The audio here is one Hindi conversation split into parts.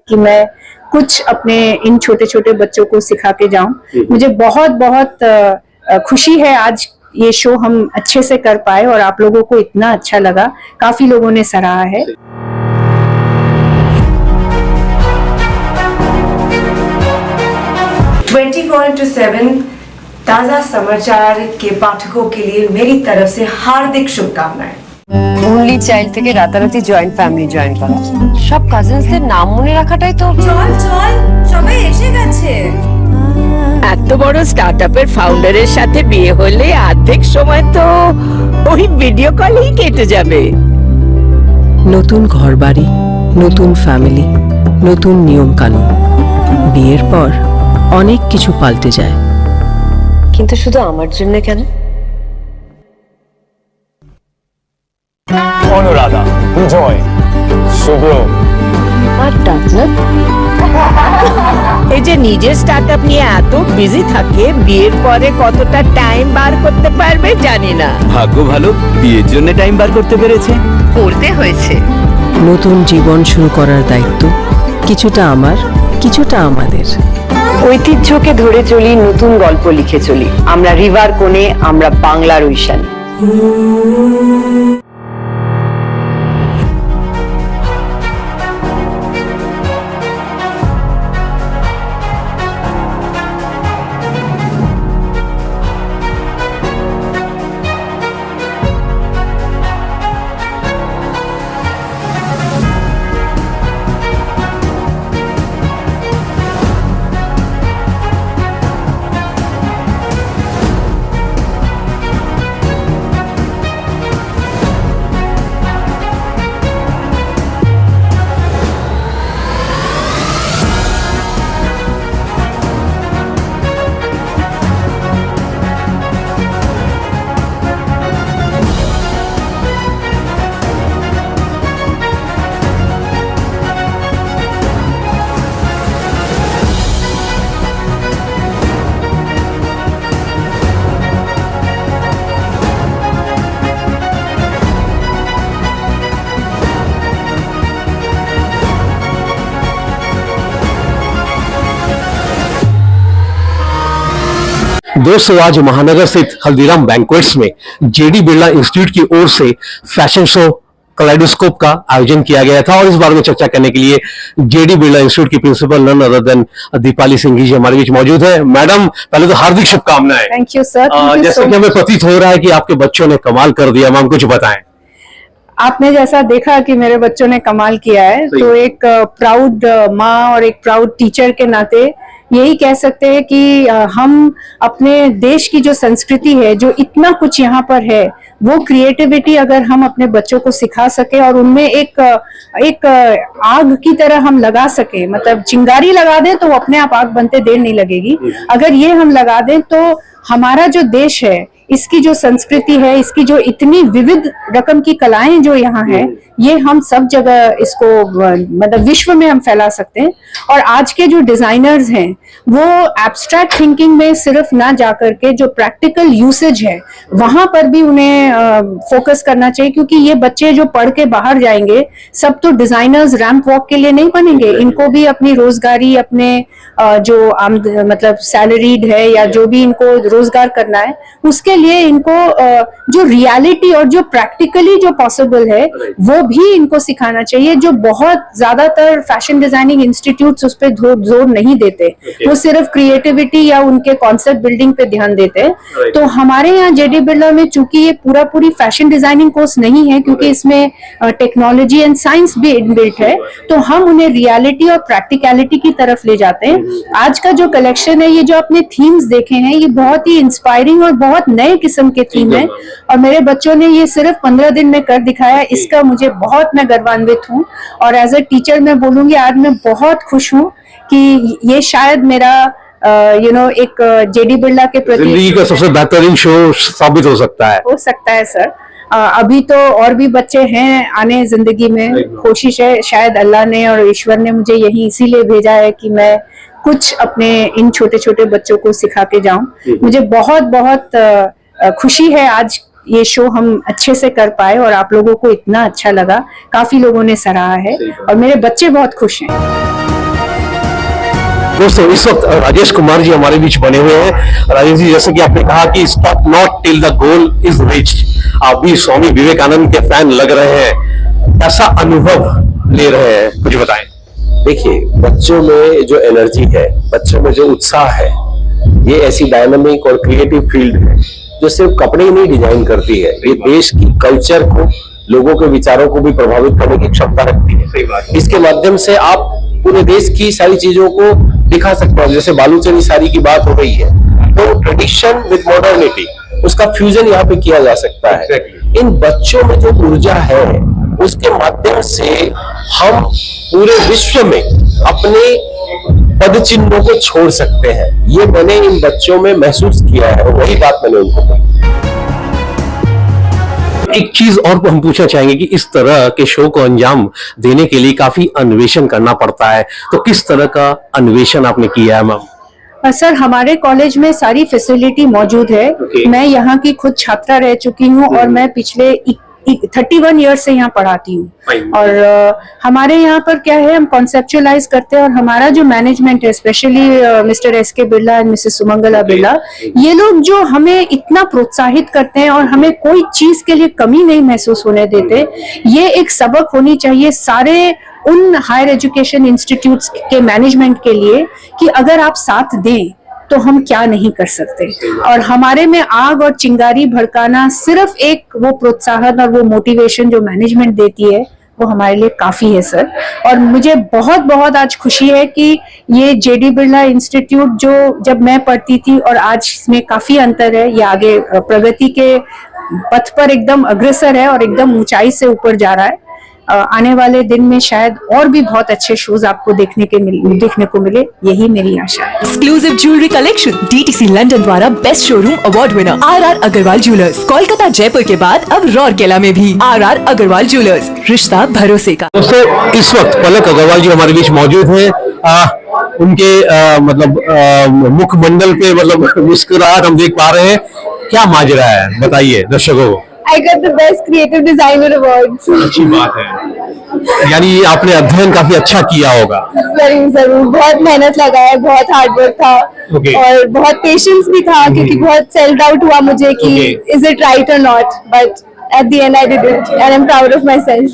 कि मैं कुछ अपने इन छोटे छोटे बच्चों को सिखा के जाऊं। मुझे बहुत बहुत खुशी है आज ये शो हम अच्छे से कर पाए और आप लोगों को इतना अच्छा लगा, काफी लोगों ने सराहा है। 24/7 ताजा समाचार के पाठकों के लिए मेरी तरफ से हार्दिक शुभकामनाएं। ओनली चाइल्ड থেকে রাতারাতি জয়েন্ট ফ্যামিলি জয়েন করা, সব কাজিনসদের নাম মনে রাখাটাই তো। চল চল সবাই এসে গেছে। এত বড় স্টার্টআপের ফাউন্ডারের সাথে বিয়ে হলে অর্ধেক সময় তো ওই ভিডিও কলেই কেটে যাবে। নতুন ঘরবাড়ি, নতুন ফ্যামিলি, নতুন নিয়ম কানুন, বিয়ের পর অনেক কিছু পাল্টে যায়। কিন্তু শুধু আমার জন্য কেন? অনুরাধা, বিজয়, শুভ্র আর ডাকনাথ এই যে নিজের স্টার্টআপ নিয়ে এত বিজি থাকে, বিয়ের পরে কতটা টাইম বার করতে পারবে জানি না। ভাগ্য ভালো, বিয়ের জন্য টাইম বার করতে পেরেছে। করতে হয়েছে। নতুন জীবন শুরু করার দায়িত্ব কিছুটা আমার, কিছুটা আমাদের। ঐতিহ্যকে ধরে চলি, নতুন গল্প লিখে চলি। আমরা রিভার কোণে, আমরা বাংলার ঐশানী। दोस्तों, आज महानगर स्थित हल्दीराम बैंक्वेट्स में जेडी बिरला इंस्टीट्यूट की ओर से फैशन शो कलाइडोस्कोप का आयोजन किया गया था और इस बारे में चर्चा करने के लिए जेडी बिरला इंस्टीट्यूट की principal none other than Deepali Singh ji हमारे बीच मौजूद है। मैडम, पहले तो हार्दिक शुभकामनाएं। Thank you sir. जैसे कि हमें प्रतीत हो रहा है कि आपके बच्चों ने कमाल कर दिया, मैम कुछ बताएं। आपने जैसा देखा कि मेरे बच्चों ने कमाल किया है, तो एक प्राउड माँ और एक प्राउड टीचर के नाते यही कह सकते हैं कि हम अपने देश की जो संस्कृति है, जो इतना कुछ यहाँ पर है, वो क्रिएटिविटी अगर हम अपने बच्चों को सिखा सके और उनमें एक आग की तरह हम लगा सके, मतलब चिंगारी लगा दें तो वो अपने आप आग बनते देर नहीं लगेगी। अगर ये हम लगा दें तो हमारा जो देश है, इसकी जो संस्कृति है, इसकी जो इतनी विविध रकम की कलाएं जो यहाँ है, ये हम सब जगह इसको मतलब विश्व में हम फैला सकते हैं। और आज के जो डिजाइनर्स हैं वो एब्स्ट्रैक्ट थिंकिंग में सिर्फ ना जाकर के जो प्रैक्टिकल यूसेज है वहां पर भी उन्हें फोकस करना चाहिए, क्योंकि ये बच्चे जो पढ़ के बाहर जाएंगे सब तो डिजाइनर्स रैंप वॉक के लिए नहीं बनेंगे। इनको भी अपनी रोजगारी, अपने जो मतलब सैलरीड है या जो भी इनको रोजगार करना है, उसके लिए इनको जो रियलिटी और जो प्रैक्टिकली जो पॉसिबल है वो भी इनको सिखाना चाहिए, जो बहुत ज्यादातर फैशन डिजाइनिंग इंस्टीट्यूट्स उस पर जोर नहीं देते। वो सिर्फ क्रिएटिविटी या उनके कॉन्सेप्ट बिल्डिंग पे ध्यान देते हैं। तो हमारे यहाँ जेडी बिरला में चूंकि ये पूरी फैशन डिजाइनिंग कोर्स नहीं है, क्योंकि इसमें टेक्नोलॉजी एंड साइंस भी इनबिल्ट है, तो हम उन्हें रियलिटी और प्रैक्टिकलिटी की तरफ ले जाते हैं। आज का जो कलेक्शन है, ये जो आपने थीम्स देखे हैं, ये बहुत ही इंस्पायरिंग और बहुत नए किस्म के थीम है और मेरे बच्चों ने ये सिर्फ 15 दिन में कर दिखाया। इसका मुझे बहुत मैं गर्वान्वित हूँ और एज ए टीचर मैं बोलूंगी आज मैं बहुत खुश हूँ कि ये शायद मेरा एक जेडी बिरला के प्रति जिंदगी का सबसे बेहतरीन शो साबित हो सकता है सर। अभी तो और भी बच्चे हैं आने जिंदगी में, कोशिश है शायद अल्लाह ने और ईश्वर ने मुझे यही इसीलिए भेजा है कि मैं कुछ अपने इन छोटे छोटे बच्चों को सिखा के जाऊं। मुझे बहुत बहुत खुशी है आज ये शो हम अच्छे से कर पाए और आप लोगों को इतना अच्छा लगा, काफी लोगों ने सराहा है और मेरे बच्चे बहुत खुश हैं। दोस्तों इस वक्त राजेश कुमार जी हमारे बीच बने हुए हैं। राजेश जी, जैसे कि आपने कहा कि stop not till the goal is reached, आप भी स्वामी विवेकानंद के फैन लग रहे हैं, ऐसा अनुभव ले रहे हैं, कुछ बताएं। देखिए, बच्चों में जो एनर्जी है, बच्चों में जो उत्साह है, ये ऐसी डायनामिक और क्रिएटिव फील्ड है जो सिर्फ कपड़े ही नहीं डिजाइन करती है, ये देश की कल्चर को, लोगों के विचारों को भी प्रभावित करने की क्षमता रखती है। इसके माध्यम से आप पूरे देश की सारी चीजों को दिखा सकते हैं। जैसे बालूचरी साड़ी की बात हो रही है, तो ट्रेडिशन विद मॉडर्निटी, उसका फ्यूजन यहाँ पे किया जा सकता है। इन बच्चों में जो ऊर्जा है, उसके माध्यम से हम पूरे विश्व में अपने पद चिन्हों को छोड़ सकते हैं। ये मैंने इन बच्चों में महसूस किया है और वही बात मैंने उनको कही। एक चीज और हम पूछना चाहेंगे कि इस तरह के शो को अंजाम देने के लिए काफी अन्वेषण करना पड़ता है, तो किस तरह का अन्वेषण आपने किया है मैम? सर, हमारे कॉलेज में सारी फैसिलिटी मौजूद है। मैं यहाँ की खुद छात्रा रह चुकी हूँ और मैं पिछले 31 ईयर से यहाँ पढ़ाती हूँ। और हमारे यहाँ पर क्या है, हम कॉन्सेप्चुअलाइज करते हैं और हमारा जो मैनेजमेंट है, specially mister SK. Birla and Mrs Sumangala Birla, ये लोग जो हमें इतना प्रोत्साहित करते हैं और हमें कोई चीज के लिए कमी नहीं महसूस होने देते, ये एक सबक होनी चाहिए सारे उन हायर एजुकेशन इंस्टीट्यूट्स के मैनेजमेंट के लिए कि अगर आप साथ दें तो हम क्या नहीं कर सकते। और हमारे में आग और चिंगारी भड़काना, सिर्फ एक वो प्रोत्साहन और वो मोटिवेशन जो मैनेजमेंट देती है, वो हमारे लिए काफी है सर। और मुझे बहुत बहुत आज खुशी है कि ये जेडी बिरला इंस्टीट्यूट, जो जब मैं पढ़ती थी और आज इसमें काफी अंतर है, ये आगे प्रगति के पथ पर एकदम अग्रसर है और एकदम ऊंचाई से ऊपर जा रहा है। आने वाले दिन में शायद और भी बहुत अच्छे शोज आपको देखने को मिले, यही मेरी आशा है। Exclusive jewellery collection DTC London द्वारा best showroom award winner R Agarwal jewellers, Kolkata Jaipur के बाद अब रौरकेला में भी आर अग्रवाल ज्वेलर्स, रिश्ता भरोसे का। दोस्तों इस वक्त पलक अग्रवाल जी हमारे बीच मौजूद हैं। उनके मुखमंडल पे मुस्कुराहट हम देख पा रहे हैं। क्या माजरा है, बताइए दर्शकों को। I got the best creative designer awards. अच्छी बात है, यानी आपने अध्ययन काफी अच्छा किया होगा। जरूर, बहुत मेहनत लगाया, बहुत हार्ड वर्क था और बहुत पेशेंस भी था, क्योंकि बहुत सेल्फ डाउट हुआ मुझे कि इज इट राइट और not, but at the end I did it and I am proud of my self.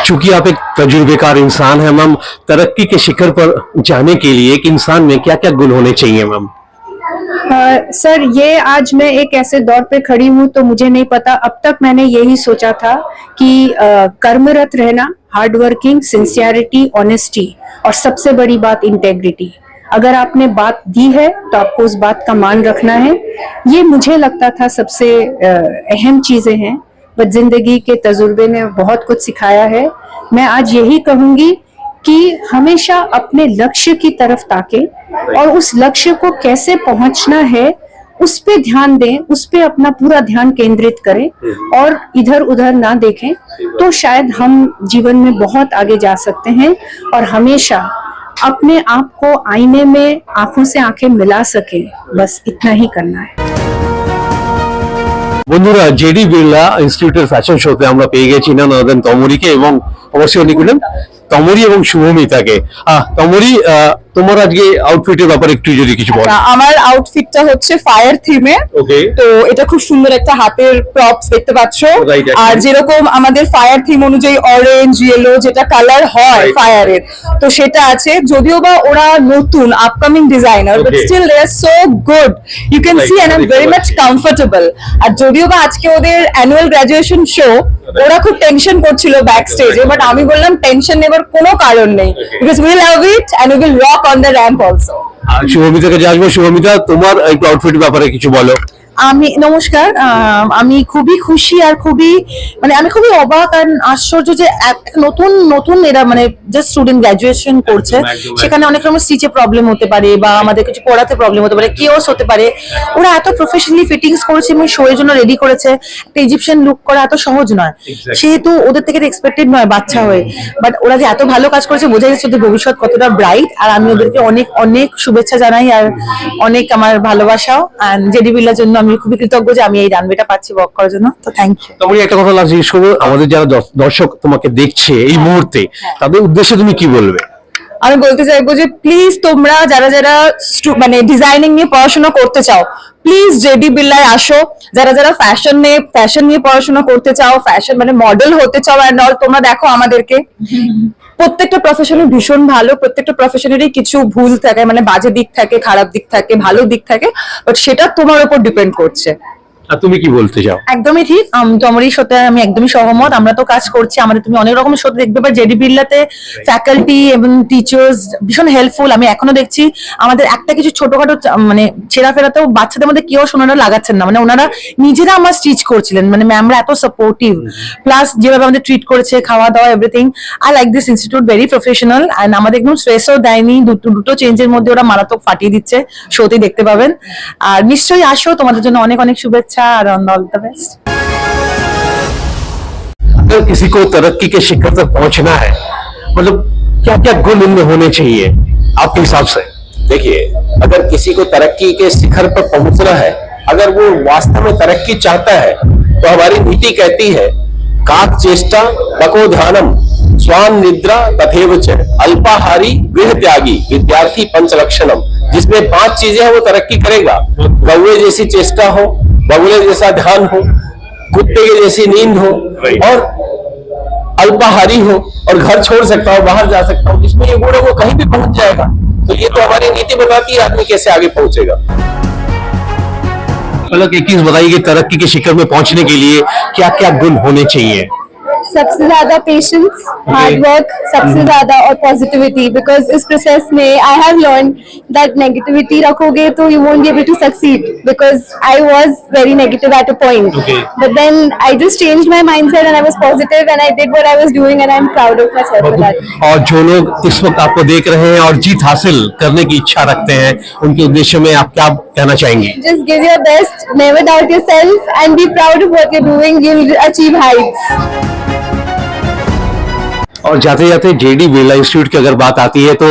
चूंकि आप एक तजुर्बेकार इंसान है मैम, तरक्की के शिखर पर जाने के लिए एक इंसान में क्या क्या गुण होने चाहिए मैम? सर, ये आज मैं एक ऐसे दौर पे खड़ी हूँ तो मुझे नहीं पता, अब तक मैंने यही सोचा था कि कर्मरत रहना, हार्ड वर्किंग, सिंसियरिटी, ऑनेस्टी और सबसे बड़ी बात इंटेग्रिटी। अगर आपने बात दी है तो आपको उस बात का मान रखना है। ये मुझे लगता था सबसे अहम चीजें हैं, बट जिंदगी के तजुर्बे ने बहुत कुछ सिखाया है। मैं आज यही कहूंगी कि हमेशा अपने लक्ष्य की तरफ ताकें और उस लक्ष्य को कैसे पहुंचना है उस पे ध्यान दें, उस पे अपना पूरा ध्यान केंद्रित करें और इधर उधर ना देखें, तो शायद हम जीवन में बहुत आगे जा सकते हैं। और हमेशा अपने आप को आईने में आंखों से आंखें मिला सके, बस इतना ही करना है। বন্ধুরা, জেডি বিড়লা ইনস্টিটিউটের ফ্যাশন শোতে আমরা পেয়ে গেছি নন্দন তমরিকে এবং অবশ্যই উনি বললেন তমরি এবং শুভমিতাকে। তমরি, তোমার আজকে আউটফিটের ব্যাপারে একটু যদি কিছু বলো। আমার আউটফিটটা হচ্ছে ফায়ার থিমে, তো এটা খুব সুন্দর একটা হাতের প্রপস দেখতে পাচ্ছো। আর যেরকম আমাদের ফায়ার থিম অনুযায়ী অরেঞ্জ, ইয়েলো যেটা কালার হয় ফায়ারের, তো সেটা আছে। যদিও বা ওরা নতুন upcoming designer, but still they are so good, you can see and I am very much comfortable. আর যদিও বা আজকে ওদের অ্যানুয়াল গ্রাজুয়েশন শো, ওরা খুব টেনশন করছিল ব্যাক স্টেজে, বাট আমি বললাম টেনশন নেবার কোনো কারণ নেই, because we love it and we will rock on the ramp also. শুভমিতাকে আসবো। শুভমিতা, তোমার একটু আউটফিটের ব্যাপারে কিছু বলো। আমি নমস্কার, আমি খুবই খুশি আর খুবই আমি খুবই অবাক আর আশ্চর্য যে নতুন নতুন এরা জাস্ট স্টুডেন্ট গ্রাজুয়েশন করছে, সেখানে অনেক রকম স্টিচে প্রবলেম হতে পারে বা আমাদের কিছু পড়াতে প্রবলেম হতে পারে, কিওস হতে পারে। ওরা এত প্রফেশনালি ফিটিংস করেছে এবং শো এর জন্য রেডি করেছে। একটা ইজিপশিয়ান লুক করা এত সহজ নয়, সেহেতু ওদের থেকে এক্সপেক্টেড নয় বাচ্চা হয়ে, বাট ওরা যে এত ভালো কাজ করেছে বোঝা যাচ্ছে ওদের ভবিষ্যৎ কতটা ব্রাইট। আর আমি ওদেরকে অনেক অনেক শুভেচ্ছা জানাই আর অনেক আমার ভালোবাসাও। এন্ড জেডি বিড়লার জন্য আমি খুবই কৃতজ্ঞ যে আমি এই রানওয়েটা পাচ্ছি ওয়াক করার জন্য, তো থ্যাংক ইউ। তোমার একটা কথা লাগছে, আমাদের যারা দর্শক তোমাকে দেখছে এই মুহূর্তে, তাদের উদ্দেশ্যে তুমি কি বলবে? আমি বলতে চাইবো যে প্লিজ তোমরা যারা যারা মানে ডিজাইনিং নিয়ে পড়াশোনা করতে চাও প্লিজ জেডি বিড়লায় আসো। যারা যারা ফ্যাশন নিয়ে পড়াশোনা করতে চাও, ফ্যাশন মানে মডেল হতে চাও এন্ড অল, তোমরা দেখো আমাদেরকে। প্রত্যেকটা প্রফেশনে ভীষণ ভালো, প্রত্যেকটা প্রফেশনেরই কিছু ভুল থাকে, মানে বাজে দিক থাকে, খারাপ দিক থাকে, ভালো দিক থাকে, বাট সেটা তোমার উপর ডিপেন্ড করছে। আর তুমি কি বলতে চাও? একদমই ঠিক, তোমার এই সাথে আমি একদমই সহমত। আমরা তো কাজ করছি, আমাদের তুমি অনেক রকমের শো দেখবে, বা জেডি বিড়লাতে ফ্যাকাল্টি এবং টিচার্স ভীষণ হেল্পফুল। আমি এখনো দেখছি আমাদের একটা কিছু ছোটখাটো মানে ছেঁড়া ফেরাতেও বাচ্চাদের মধ্যে কেউ সোনারা লাগাচ্ছেন না, মানে ওনারা নিজেরা আমার স্টিচ করছিলেন, মানে ম্যামরা এত সাপোর্টিভ, প্লাস যেভাবে আমাদের ট্রিট করেছে, খাওয়া দাওয়া everything. I like this institute, very professional, and আমাদের একদম স্ট্রেসও দেয়নি। দুটো চেঞ্জের মধ্যে ওরা মারাত্মক ফাটিয়ে দিচ্ছে, শোতেই দেখতে পাবেন। আর নিশ্চয়ই আসো, তোমাদের জন্য অনেক অনেক শুভেচ্ছা আর অল দ্য বেস্ট। अगर किसी को तरक्की के शिखर तक पहुंचना है, मतलब क्या क्या गुण इनमें होने चाहिए आपके हिसाब से? देखिए, अगर किसी को तरक्की के शिखर पर पहुंचना है, अगर वो वास्तव में तरक्की चाहता है, तो हमारी नीति कहती है काक चेष्टा तको ध्यानम स्वान निद्रा तथैव च अल्पाहारी गृह त्यागी विद्यार्थी पंचलक्षणम। जिसमें 5 चीजें हैं वो तरक्की करेगा। कौवे जैसी चेष्टा हो, बगुले जैसा ध्यान हो, कुत्ते के जैसी नींद हो, और अल्पाहारी हो, और घर छोड़ सकता हो, बाहर जा सकता हो। जिसमें ये गुण है वो कहीं भी पहुंच जाएगा। तो ये तो हमारी नीति बताती है आदमी कैसे आगे पहुंचेगा। मतलब एक चीज बताइए कि तरक्की के शिखर में पहुंचने के लिए क्या क्या गुण होने चाहिए? सबसे ज्यादा पेशेंस, हार्ड वर्क, सबसे ज्यादा, और पॉजिटिविटी। बिकॉज इस प्रोसेस में I have learn that negativity रखोगे तो you won't be able to succeed, because I was very negative at a point, but then I just changed my mindset and I was positive and I did what I was doing and I am proud of myself for that. और जो लोग इस वक्त आपको देख रहे हैं और जीत हासिल करने की इच्छा रखते हैं, उनके उद्देश्य में आप क्या कहना चाहेंगे? Just give your best, never doubt yourself, and be proud of what you're doing. You'll achieve heights. और जाते जाते जेडी बिड़ला इंस्टीट्यूट की अगर बात आती है तो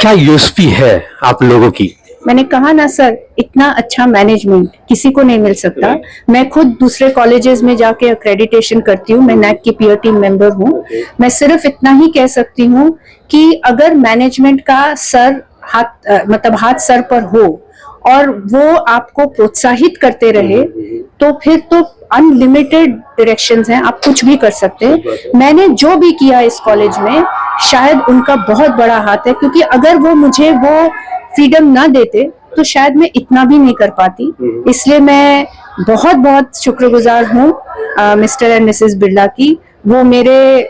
क्या यूएसपी है आप लोगों की? मैंने कहा ना सर, इतना अच्छा मैनेजमेंट किसी को नहीं मिल सकता। मैं खुद दूसरे कॉलेजेस में जाके अक्रेडिटेशन करती हूँ, मैं नैक की पीयर टीम मेंबर हूँ। मैं सिर्फ इतना ही कह सकती हूँ कि अगर मैनेजमेंट का हाथ सर पर हो और वो आपको प्रोत्साहित करते रहे, तो फिर तो अनलिमिटेड डायरेक्शंस हैं, आप कुछ भी कर सकते हैं। मैंने जो भी किया इस कॉलेज में, शायद उनका बहुत बड़ा हाथ है, क्योंकि अगर वो मुझे वो फ्रीडम ना देते तो शायद मैं इतना भी नहीं कर पाती। इसलिए मैं बहुत बहुत शुक्रगुजार हूँ मिस्टर एंड मिसेस बिड़ला की। वो मेरे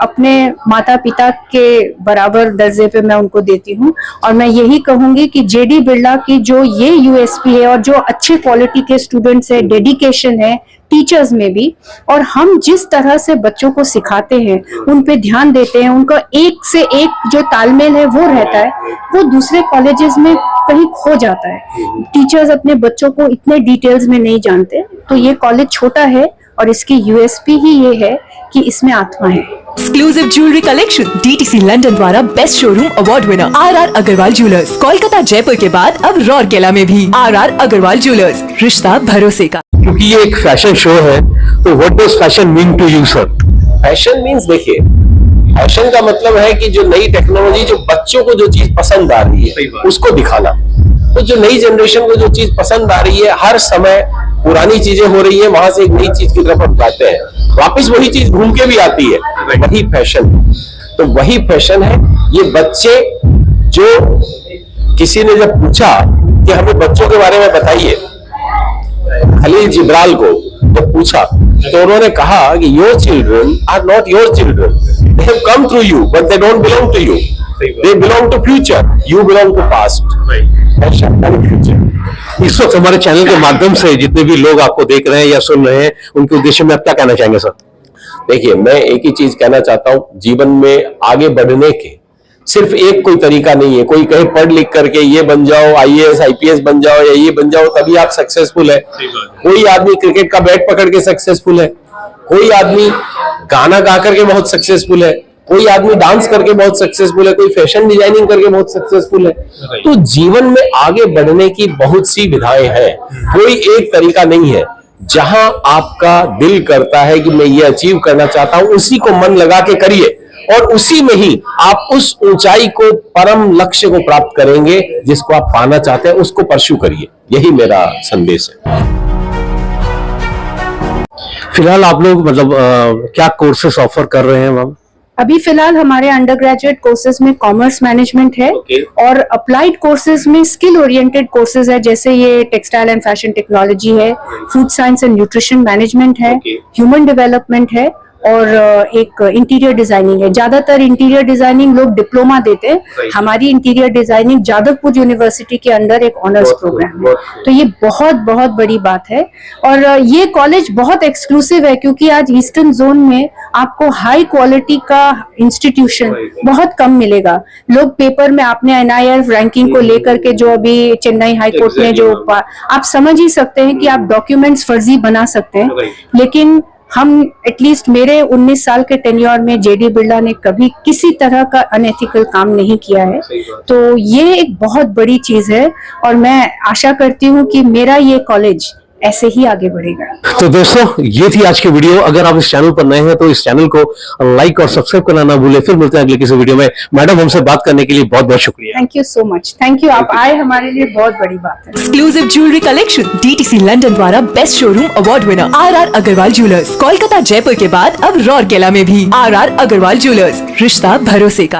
अपने माता पिता के बराबर दर्जे पे मैं उनको देती हूँ। और मैं यही कहूंगी कि जेडी बिड़ला की जो ये यूएसपी है और जो अच्छे क्वालिटी के स्टूडेंट्स है, डेडिकेशन है टीचर्स में भी, और हम जिस तरह से बच्चों को सिखाते हैं, उन पे ध्यान देते हैं, उनका एक से एक जो तालमेल है वो रहता है, वो दूसरे कॉलेजेस में कहीं खो जाता है। टीचर्स अपने बच्चों को इतने डिटेल्स में नहीं जानते। तो ये कॉलेज छोटा है और इसकी यूएसपी ही ये है कि इसमें आत्मा है। Exclusive jewellery collection DTC London द्वारा best showroom award winner RR Agarwal jewellers, Kolkata Jaipur के बाद अब रौरकेला में भी आरआर अग्रवाल ज्वेलर्स, रिश्ता भरोसे का। क्योंकि ये एक फैशन शो है, तो what does fashion mean to you sir? Fashion means, देखिए, फैशन का मतलब है कि जो नई टेक्नोलॉजी, जो बच्चों को जो चीज पसंद आ रही है उसको दिखाना। तो जो नई जनरेशन को जो चीज पसंद आ रही है, हर समय पुरानी चीजें हो रही है, वहां से एक नई चीज की तरफ हम जाते हैं, वापस वही चीज घूम के भी आती है, वही फैशन। तो वही फैशन है। ये बच्चे, जो किसी ने जब पूछा कि हमें बच्चों के बारे में बताइए, खलील जिब्राल को जब पूछा, तो उन्होंने कहा कि your children are not your children, they have come through you but they don't belong to you, they belong to future, you belong to past. Future. इस वक्त हमारे चैनल के माध्यम से जितने भी लोग आपको देख रहे हैं या सुन रहे हैं, उनके उद्देश्य में आप क्या कहना चाहेंगे सर? देखिए, मैं एक ही चीज कहना चाहता हूं, जीवन में आगे बढ़ने के सिर्फ एक कोई तरीका नहीं है। कोई कहे पढ़ लिख करके ये बन जाओ, आईएएस आईपीएस बन जाओ या ये बन जाओ तभी आप सक्सेसफुल है। कोई आदमी क्रिकेट का बैट पकड़ के सक्सेसफुल है, कोई आदमी गाना गा करके बहुत सक्सेसफुल है, कोई आदमी डांस करके बहुत सक्सेसफुल है, कोई फैशन डिजाइनिंग करके बहुत सक्सेसफुल है। तो जीवन में आगे बढ़ने की बहुत सी विधाएं हैं, कोई एक तरीका नहीं है। जहां आपका दिल करता है कि मैं ये अचीव करना चाहता हूं, उसी को मन लगा के करिए, और उसी में ही आप उस ऊंचाई को, परम लक्ष्य को प्राप्त करेंगे जिसको आप पाना चाहते हैं, उसको परस्यू करिए। यही मेरा संदेश है। फिलहाल आप लोग मतलब क्या कोर्सेस ऑफर कर रहे हैं मैम? अभी फिलहाल हमारे अंडर ग्रेजुएट कोर्सेज में कॉमर्स मैनेजमेंट है और अप्लाइड कोर्सेज में स्किल ओरिएंटेड कोर्सेज है, जैसे ये टेक्सटाइल एंड फैशन टेक्नोलॉजी है, food science and nutrition management है, ह्यूमन डेवलपमेंट है और एक इंटीरियर डिजाइनिंग है। ज्यादातर इंटीरियर डिजाइनिंग लोग डिप्लोमा देते हैं, हमारी इंटीरियर डिजाइनिंग जादवपुर यूनिवर्सिटी के अंदर एक ऑनर्स प्रोग्राम है। तो ये बहुत बहुत बड़ी बात है और ये कॉलेज बहुत एक्सक्लूसिव है क्योंकि आज ईस्टर्न जोन में आपको हाई क्वालिटी का इंस्टीट्यूशन बहुत कम मिलेगा। लोग पेपर में आपने NIRF रैंकिंग को लेकर के जो अभी चेन्नई हाई कोर्ट में जो आप समझ ही सकते हैं कि आप डॉक्यूमेंट्स फर्जी बना सकते हैं, लेकिन हम एटलीस्ट मेरे 19 साल के टेन्योर में JD बिरला ने कभी किसी तरह का अनएथिकल काम नहीं किया है। तो ये एक बहुत बड़ी चीज है और मैं आशा करती हूँ कि मेरा ये कॉलेज ऐसे ही आगे बढ़ेगा। तो दोस्तों ये थी आज की वीडियो। अगर आप इस चैनल पर नए हैं तो इस चैनल को लाइक और सब्सक्राइब करना ना भूलें। फिर मिलते हैं अगले किसी वीडियो में। मैडम हमसे बात करने के लिए बहुत बहुत शुक्रिया। Thank you so much. Thank you, आप आए हमारे लिए बहुत बड़ी बात है। Exclusive jewellery collection DTC London द्वारा best showroom award winner RR Agarwal jewellers, Kolkata Jaipur के बाद अब रौरकेला में भी। RR अग्रवाल ज्वेलर्स, रिश्ता भरोसे का।